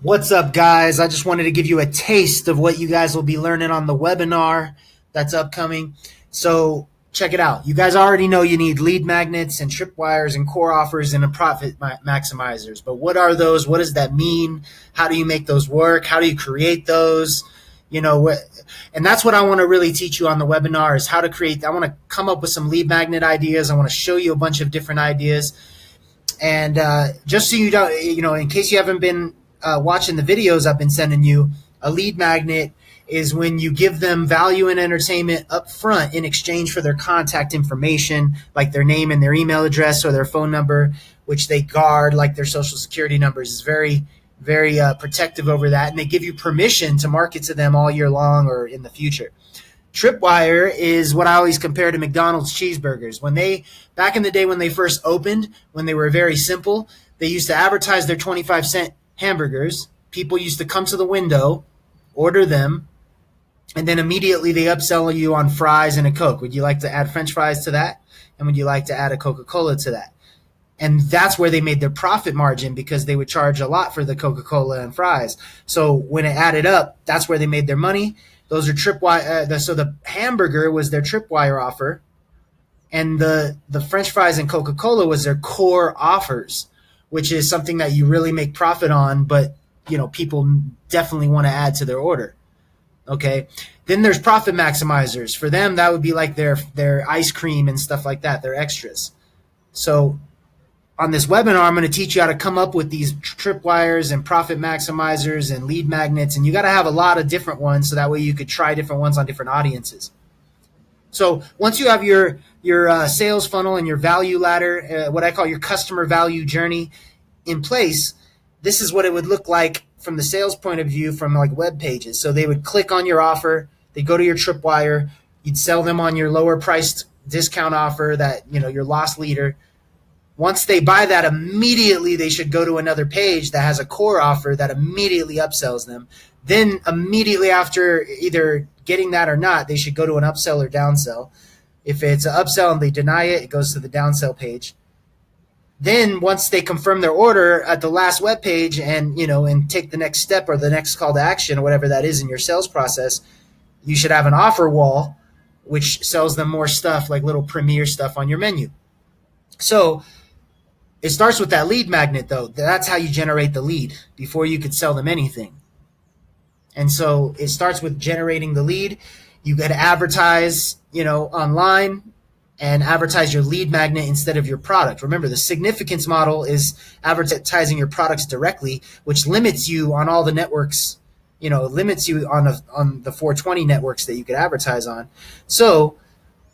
What's up, guys? I just wanted to give you a taste of what you guys will be learning on the webinar that's upcoming. So check it out. You guys already know you need lead magnets and tripwires and core offers and profit maximizers. But what are those? What does that mean? How do you make those work? How do you create those? And that's what I want to really teach you on the webinar is how to create. I want to come up with some lead magnet ideas. I want to show you a bunch of different ideas. And just so you don't, in case you haven't been watching the videos I've been sending you, a lead magnet is when you give them value and entertainment up front in exchange for their contact information, like their name and their email address or their phone number, which they guard like their social security numbers. Is very, very protective over that. And they give you permission to market to them all year long or in the future. Tripwire is what I always compare to McDonald's cheeseburgers. Back in the day when they first opened, when they were very simple, they used to advertise their 25-cent hamburgers. People used to come to the window, order them, and then immediately they upsell you on fries and a Coke. Would you like to add French fries to that? And would you like to add a Coca-Cola to that? And that's where they made their profit margin because they would charge a lot for the Coca-Cola and fries. So when it added up, that's where they made their money. Those are tripwire. So the hamburger was their tripwire offer, and the French fries and Coca-Cola was their core offers, which is something that you really make profit on, but people definitely want to add to their order. Okay. Then there's profit maximizers. For them, that would be like their ice cream and stuff like that, their extras. So on this webinar, I'm going to teach you how to come up with these tripwires and profit maximizers and lead magnets. And you got to have a lot of different ones so that way you could try different ones on different audiences. So once you have your sales funnel and your value ladder, what I call your customer value journey in place, this is what it would look like from the sales point of view from like web pages. So they would click on your offer, they go to your tripwire, you'd sell them on your lower priced discount offer that, your loss leader. Once they buy that, immediately they should go to another page that has a core offer that immediately upsells them. Then immediately after either getting that or not, they should go to an upsell or downsell. If it's an upsell and they deny it, it goes to the downsell page. Then once they confirm their order at the last web page and take the next step or the next call to action or whatever that is in your sales process, you should have an offer wall which sells them more stuff like little premier stuff on your menu. So it starts with that lead magnet, though. That's how you generate the lead before you could sell them anything. And so it starts with generating the lead. You got to advertise, online and advertise your lead magnet instead of your product. Remember, the significance model is advertising your products directly, which limits you on all the networks, limits you on the 420 networks that you could advertise on. So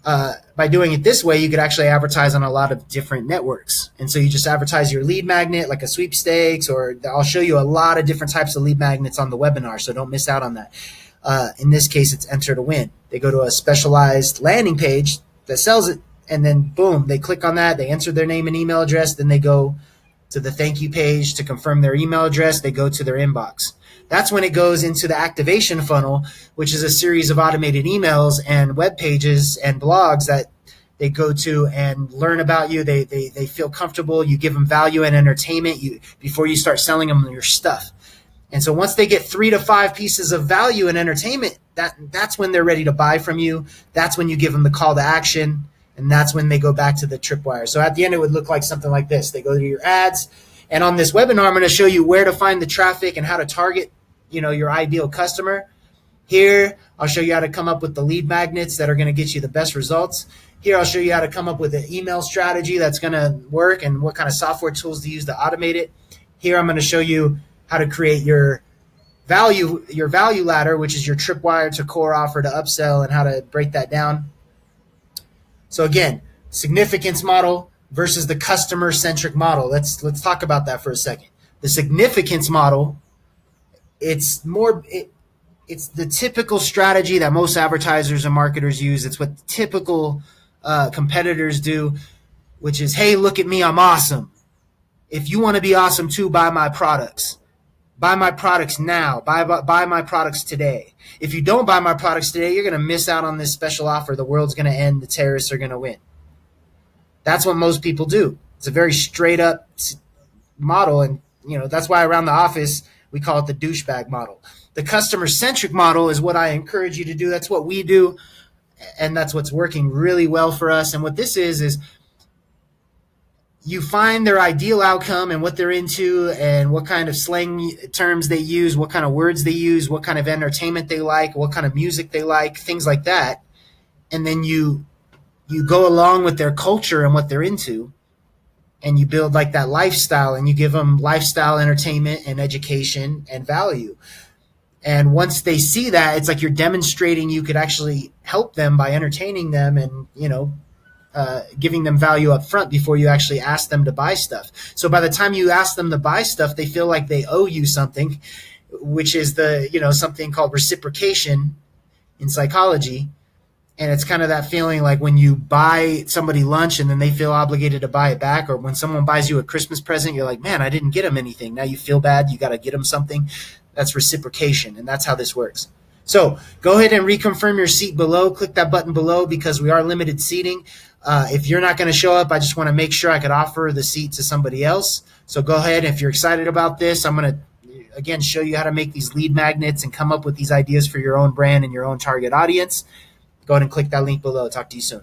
by doing it this way, you could actually advertise on a lot of different networks. And so you just advertise your lead magnet like a sweepstakes, or I'll show you a lot of different types of lead magnets on the webinar, so don't miss out on that. In this case, it's enter to win. They go to a specialized landing page that sells it, and then boom, they click on that, they enter their name and email address, then they go to the thank you page to confirm their email address, they go to their inbox. That's when it goes into the activation funnel, which is a series of automated emails and web pages and blogs that they go to and learn about you. They feel comfortable. You give them value and entertainment before you start selling them your stuff. And so once they get 3 to 5 pieces of value and entertainment, that's when they're ready to buy from you. That's when you give them the call to action, and that's when they go back to the tripwire. So at the end, it would look like something like this. They go to your ads, and on this webinar, I'm going to show you where to find the traffic and how to target your ideal customer. Here, I'll show you how to come up with the lead magnets that are going to get you the best results. Here, I'll show you how to come up with an email strategy that's going to work and what kind of software tools to use to automate it. Here, I'm going to show you how to create your value ladder, which is your tripwire to core offer to upsell, and how to break that down. So again, significance model versus the customer-centric model. Let's talk about that for a second. The significance model, it's the typical strategy that most advertisers and marketers use. It's what typical competitors do, which is, hey, look at me, I'm awesome. If you want to be awesome too, buy my products. Buy my products now. Buy my products today. If you don't buy my products today, you're going to miss out on this special offer. The world's going to end. The terrorists are going to win. That's what most people do. It's a very straight up model. And, that's why around the office, We call it the douchebag model. The customer-centric model is what I encourage you to do. That's what we do, and that's what's working really well for us. And what this is you find their ideal outcome and what they're into and what kind of slang terms they use, what kind of words they use, what kind of entertainment they like, what kind of music they like, things like that. And then you go along with their culture and what they're into, and you build like that lifestyle, and you give them lifestyle, entertainment, and education and value. And once they see that, it's like you're demonstrating you could actually help them by entertaining them and, giving them value up front before you actually ask them to buy stuff. So by the time you ask them to buy stuff, they feel like they owe you something, which is something called reciprocation in psychology. And it's kind of that feeling like when you buy somebody lunch and then they feel obligated to buy it back, or when someone buys you a Christmas present, you're like, man, I didn't get them anything. Now you feel bad. You got to get them something. That's reciprocation. And that's how this works. So go ahead and reconfirm your seat below. Click that button below because we are limited seating. If you're not going to show up, I just want to make sure I could offer the seat to somebody else. So go ahead. If you're excited about this, I'm going to, again, show you how to make these lead magnets and come up with these ideas for your own brand and your own target audience. Go ahead and click that link below. Talk to you soon.